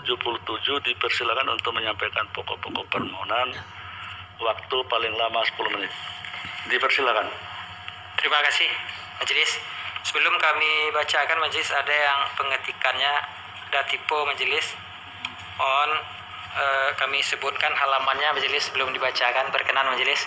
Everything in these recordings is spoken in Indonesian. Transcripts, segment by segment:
77 dipersilakan untuk menyampaikan pokok-pokok permohonan. Waktu paling lama 10 menit. Dipersilakan. Terima kasih majelis. Sebelum kami bacakan majelis, ada yang pengetikannya ada typo majelis. Mohon kami sebutkan halamannya majelis sebelum dibacakan, berkenan majelis.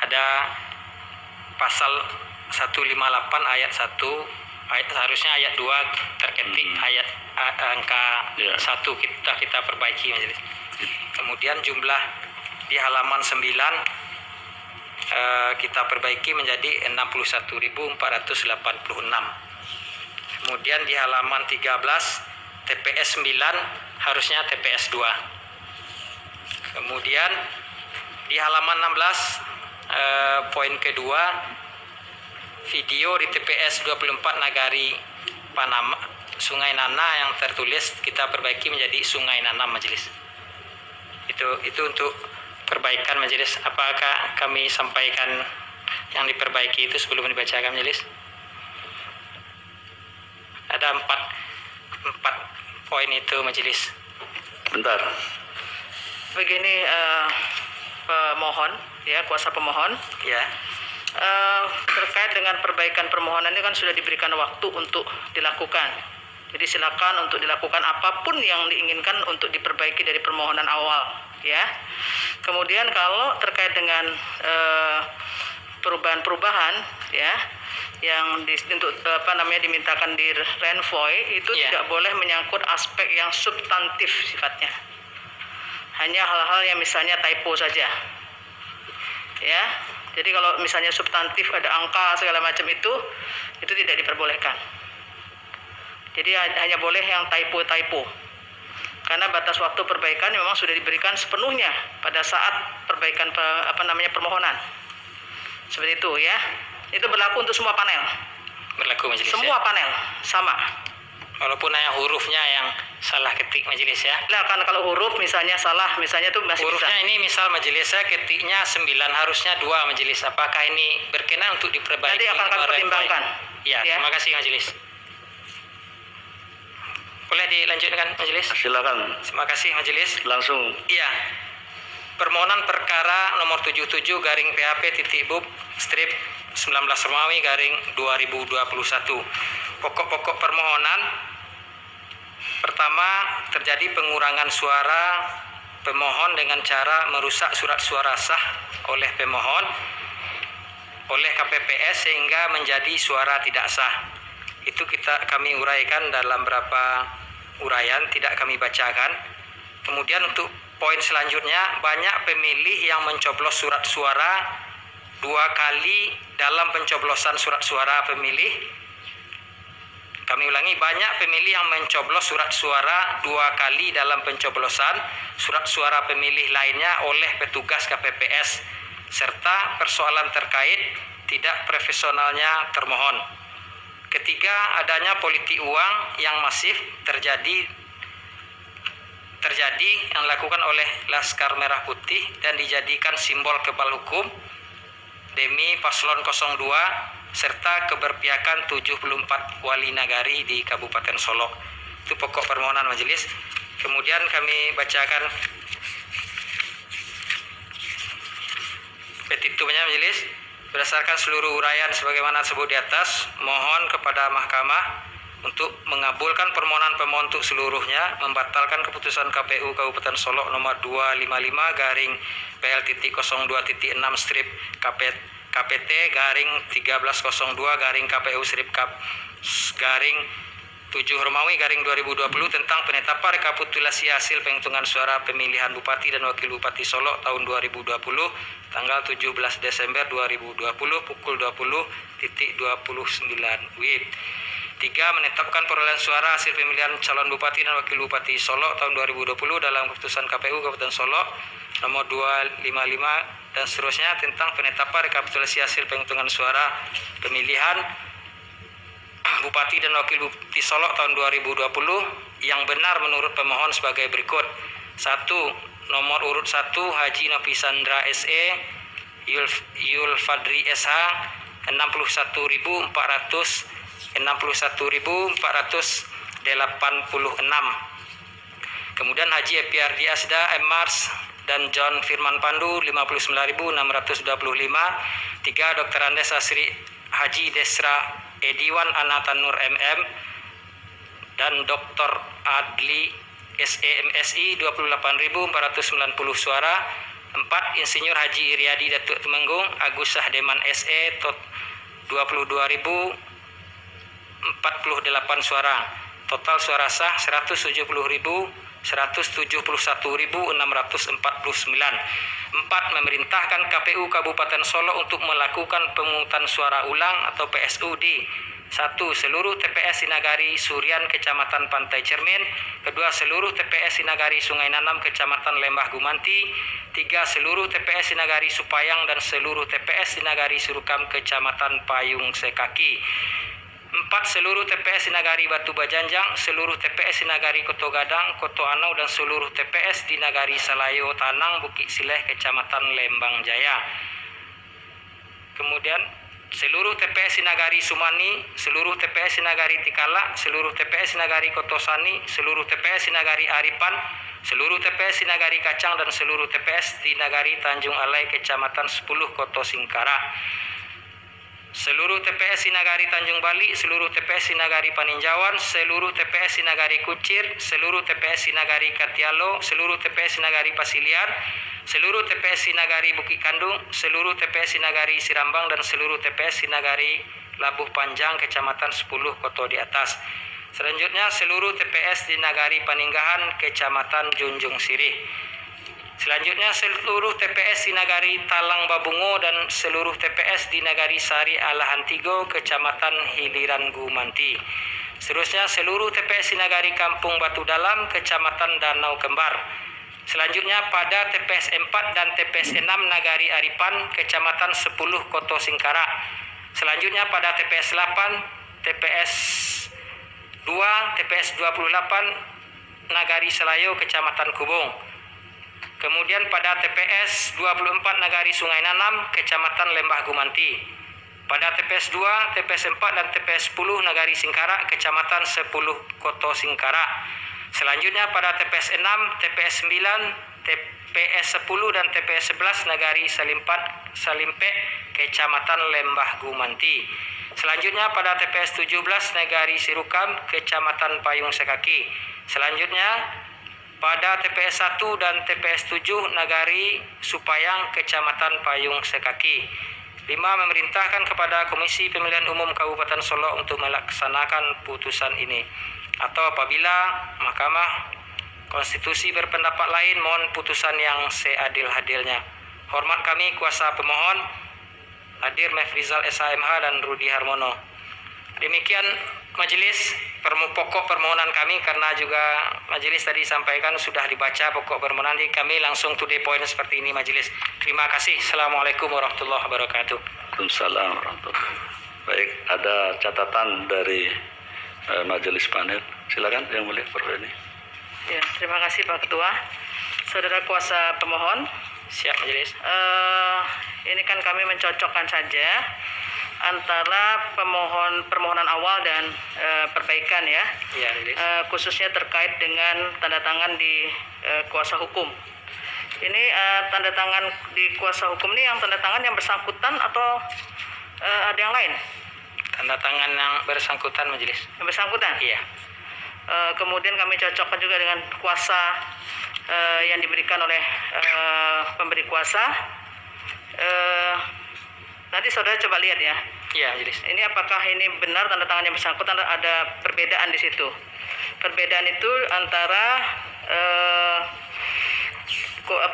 Ada pasal 158 ayat 1, seharusnya ayat 2 terketik ayat angka 1 kita perbaiki majelis. Kemudian jumlah di halaman 9 kita perbaiki menjadi 61.486. Kemudian di halaman 13 TPS 9 harusnya TPS 2. Kemudian di halaman 16 poin kedua, video di TPS 24 Nagari Panama Sungai Nana yang tertulis kita perbaiki menjadi Sungai Nanam majelis. Itu untuk perbaikan majelis. Apakah kami sampaikan yang diperbaiki itu sebelum dibacakan majelis? Ada empat poin itu majelis. Bentar. Begini pemohon, ya, kuasa pemohon, Ya. Terkait dengan perbaikan permohonan ini kan sudah diberikan waktu untuk dilakukan. Jadi silakan untuk dilakukan apapun yang diinginkan untuk diperbaiki dari permohonan awal, ya. Kemudian kalau terkait dengan perubahan-perubahan, ya, yang dimintakan di Renvoy itu tidak boleh menyangkut aspek yang substantif sifatnya. Hanya hal-hal yang misalnya typo saja, ya. Jadi kalau misalnya substantif ada angka segala macam itu tidak diperbolehkan. Jadi hanya boleh yang typo. Karena batas waktu perbaikan memang sudah diberikan sepenuhnya pada saat perbaikan permohonan. Seperti itu, ya. Itu berlaku untuk semua panel. Berlaku majelis. Semua panel sama. Walaupun hanya hurufnya yang salah ketik majelis, ya. Nah, kan kalau huruf misalnya salah, misalnya itu masih hurufnya bisa. ini misal majelis saya ketiknya 9 harusnya 2 majelis. Apakah ini berkenan untuk diperbaiki? Nanti akan kami pertimbangkan. Ya, Ya. terima kasih majelis. Boleh dilanjutkan majelis? Silakan. Terima kasih majelis. Langsung. Iya. Permohonan perkara nomor 77 garing PHP titik bub strip 19 Romawi garing 2021. Pokok-pokok permohonan. Pertama, terjadi pengurangan suara pemohon dengan cara merusak surat suara sah oleh pemohon oleh KPPS sehingga menjadi suara tidak sah. Itu kami uraikan dalam beberapa uraian, tidak kami bacakan. Kemudian untuk poin selanjutnya, banyak pemilih yang mencoblos surat suara 2 kali dalam pencoblosan surat suara pemilih. Kami ulangi, banyak pemilih yang mencoblos surat suara 2 kali dalam pencoblosan surat suara pemilih lainnya oleh petugas KPPS, serta persoalan terkait tidak profesionalnya termohon. Ketiga, adanya politik uang yang masif terjadi yang dilakukan oleh Laskar Merah Putih dan dijadikan simbol kebal hukum demi paslon 02 serta keberpihakan 74 wali nagari di Kabupaten Solok. Itu pokok permohonan majelis. Kemudian kami bacakan petitumnya majelis. Berdasarkan seluruh uraian sebagaimana disebut di atas, mohon kepada mahkamah untuk mengabulkan permohonan pemohon untuk seluruhnya, membatalkan keputusan KPU Kabupaten Solok nomor 255 garing PL.02.6 strip KPT garing 1302 garing KPU strip garing 7 Romawi garing 2020 tentang penetapan rekapitulasi hasil penghitungan suara pemilihan Bupati dan Wakil Bupati Solok tahun 2020 tanggal 17 Desember 2020 pukul 20.29 WIB. 3. Menetapkan perolehan suara hasil pemilihan calon Bupati dan Wakil Bupati Solok tahun 2020 dalam keputusan KPU Kabupaten Solok nomor 255 dan seterusnya tentang penetapan rekapitulasi hasil penghitungan suara pemilihan Bupati dan Wakil Bupati Solok tahun 2020 yang benar menurut pemohon sebagai berikut. 1. Nomor urut 1 Haji Nopisandra SE Yul Fadri SH 61.486. Kemudian Haji Epiardi Asda, M. Mars, dan John Firman Pandu 59.625. 3. Dr. Andes Asri Haji Desra Ediwan Anatanur MM dan Dr. Adli SEMSI 28.490 suara. 4. Insinyur Haji Iriadi Datuk Temenggung Agus Sahdeman SE 22.048 suara. Total suara sah 170.171.649. 4. Memerintahkan KPU Kabupaten Solo untuk melakukan pemungutan suara ulang atau PSU di 1. Seluruh TPS di Nagari Surian Kecamatan Pantai Cermin. 2. Seluruh TPS di Nagari Sungai Nanam Kecamatan Lembah Gumanti. 3. Seluruh TPS di Nagari Supayang dan seluruh TPS di Nagari Surukam Kecamatan Payung Sekaki. 4. Seluruh TPS di Nagari Batu Bajanjang, seluruh TPS di Nagari Koto Gadang, Koto Anau dan seluruh TPS di Nagari Salayo Tanang, Bukit Sileh Kecamatan Lembang Jaya. Kemudian seluruh TPS di Nagari Sumani, seluruh TPS di Nagari Tikala, seluruh TPS di Nagari Kotosani, seluruh TPS di Nagari Aripan, seluruh TPS di Nagari Kacang dan seluruh TPS di Nagari Tanjung Alai Kecamatan 10 Koto Singkara. Seluruh TPS di Nagari Tanjung Bali, seluruh TPS di Nagari Paninjauan, seluruh TPS di Nagari Kucir, seluruh TPS di Nagari Katialo, seluruh TPS di Nagari Pasilian, seluruh TPS di Nagari Bukit Kandung, seluruh TPS di Nagari Sirambang dan seluruh TPS di Nagari Labuh Panjang Kecamatan 10 Koto di atas. Selanjutnya seluruh TPS di Nagari Paninggahan Kecamatan Junjung Sirih. Selanjutnya seluruh TPS di Nagari Talang Babungo dan seluruh TPS di Nagari Sari Alahantigo Kecamatan Hiliran Gumanti. Seterusnya seluruh TPS di Nagari Kampung Batu Dalam Kecamatan Danau Kembar. Selanjutnya pada TPS 4 dan TPS 6 Nagari Aripan Kecamatan 10 Koto Singkara. Selanjutnya pada TPS 8, TPS 2, TPS 28 Nagari Selayo Kecamatan Kubung. Kemudian pada TPS 24 Nagari Sungai Nanam, Kecamatan Lembah Gumanti. Pada TPS 2, TPS 4 dan TPS 10 Nagari Singkara, Kecamatan 10 Koto Singkara. Selanjutnya pada TPS 6, TPS 9, TPS 10 dan TPS 11 Nagari Salimpe, Kecamatan Lembah Gumanti. Selanjutnya pada TPS 17 Nagari Sirukam, Kecamatan Payung Sekaki. Selanjutnya pada TPS 1 dan TPS 7 Nagari Supayang Kecamatan Payung Sekaki. 5. Memerintahkan kepada Komisi Pemilihan Umum Kabupaten Solo untuk melaksanakan putusan ini. Atau apabila Mahkamah Konstitusi berpendapat lain, mohon putusan yang seadil-adilnya. Hormat kami kuasa pemohon hadir Mefrizal SHMH dan Rudi Harmono. Demikian majelis pokok permohonan kami, karena juga majelis tadi sampaikan sudah dibaca pokok permohonan, jadi kami langsung to the point seperti ini majelis. Terima kasih. Assalamualaikum warahmatullahi wabarakatuh. Waalaikumsalam warahmatullahi wabarakatuh. Baik, ada catatan dari majelis panel. Silakan yang mulia Perveni. Ya, terima kasih Pak Ketua. Saudara kuasa pemohon, Siap majelis. ini kan kami mencocokkan saja antara permohonan awal dan perbaikan ya. Iya, majelis. Khususnya terkait dengan tanda tangan di kuasa hukum. Ini tanda tangan di kuasa hukum ini yang tanda tangan yang bersangkutan atau ada yang lain? Tanda tangan yang bersangkutan majelis. Yang bersangkutan? Iya. Kemudian kami cocokkan juga dengan kuasa yang diberikan oleh pemberi kuasa. Nanti saudara coba lihat ya. Iya, majelis. Ini apakah ini benar tanda tangan yang bersangkutan, ada perbedaan di situ. Perbedaan itu antara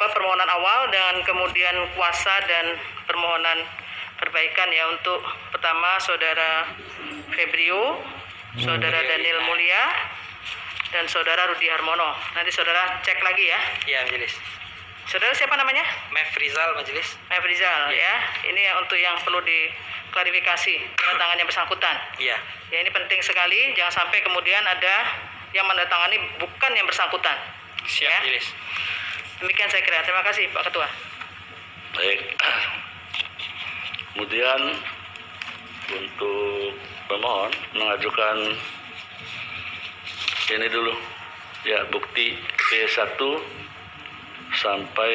permohonan awal dan kemudian kuasa dan permohonan perbaikan ya. Untuk pertama saudara Febrio, saudara Daniel Mulia, dan saudara Rudi Harmono. Nanti saudara cek lagi ya. Iya, majelis. Saudara siapa namanya? Mefrizal majelis. Mefrizal ya. Ini untuk yang perlu diklarifikasi tanda tangan yang bersangkutan. Iya. Ya, ini penting sekali, jangan sampai kemudian ada yang menandatangani bukan yang bersangkutan. Siap ya. majelis. Demikian saya kira. Terima kasih Pak Ketua. Baik. Kemudian untuk pemohon mengajukan ini dulu Ya, bukti P1 sampai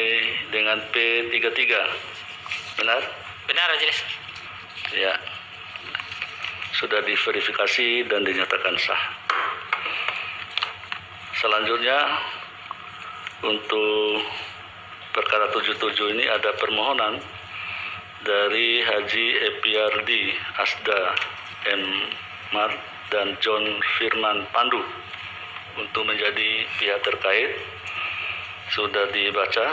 dengan P33. Benar? Benar Majelis. Ya. Sudah diverifikasi dan dinyatakan sah. Selanjutnya untuk perkara 77 ini ada permohonan dari Haji Epiardi Asda M. Mart dan John Firman Pandu untuk menjadi pihak terkait. Sudah dibaca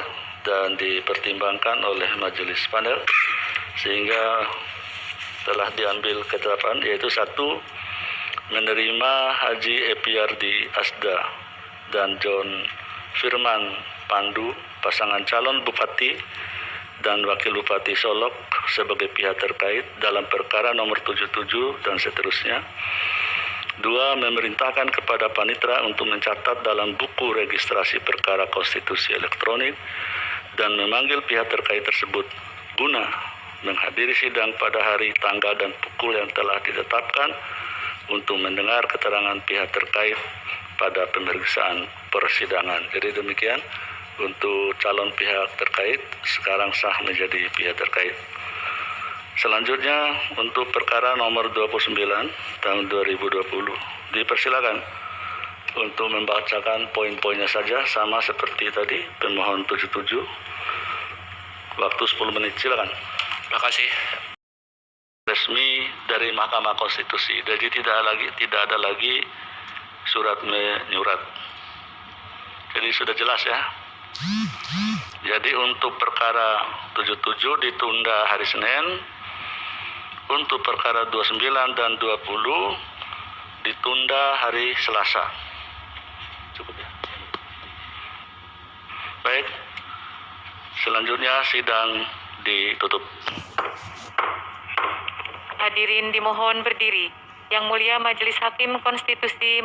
dan dipertimbangkan oleh majelis panel sehingga telah diambil ketetapan, yaitu 1. Menerima Haji Epiardi Asda dan John Firman Pandu, pasangan calon Bupati dan Wakil Bupati Solok sebagai pihak terkait dalam perkara nomor 77 dan seterusnya. 2. Memerintahkan kepada Panitra untuk mencatat dalam buku registrasi perkara konstitusi elektronik dan memanggil pihak terkait tersebut guna menghadiri sidang pada hari, tanggal, dan pukul yang telah ditetapkan untuk mendengar keterangan pihak terkait pada pemeriksaan persidangan. Jadi demikian untuk calon pihak terkait sekarang sah menjadi pihak terkait. Selanjutnya untuk perkara nomor 29 tahun 2020 dipersilakan untuk membacakan poin-poinnya saja sama seperti tadi pemohon 77. Waktu 10 menit, silakan. Terima kasih. Resmi dari Mahkamah Konstitusi. Jadi tidak ada lagi surat menyurat. Jadi sudah jelas ya. Jadi untuk perkara 77 ditunda hari Senin. Untuk perkara 29 dan 20 ditunda hari Selasa. Cukup ya. Baik. Selanjutnya sidang ditutup. Hadirin dimohon berdiri. Yang Mulia Majelis Hakim Konstitusi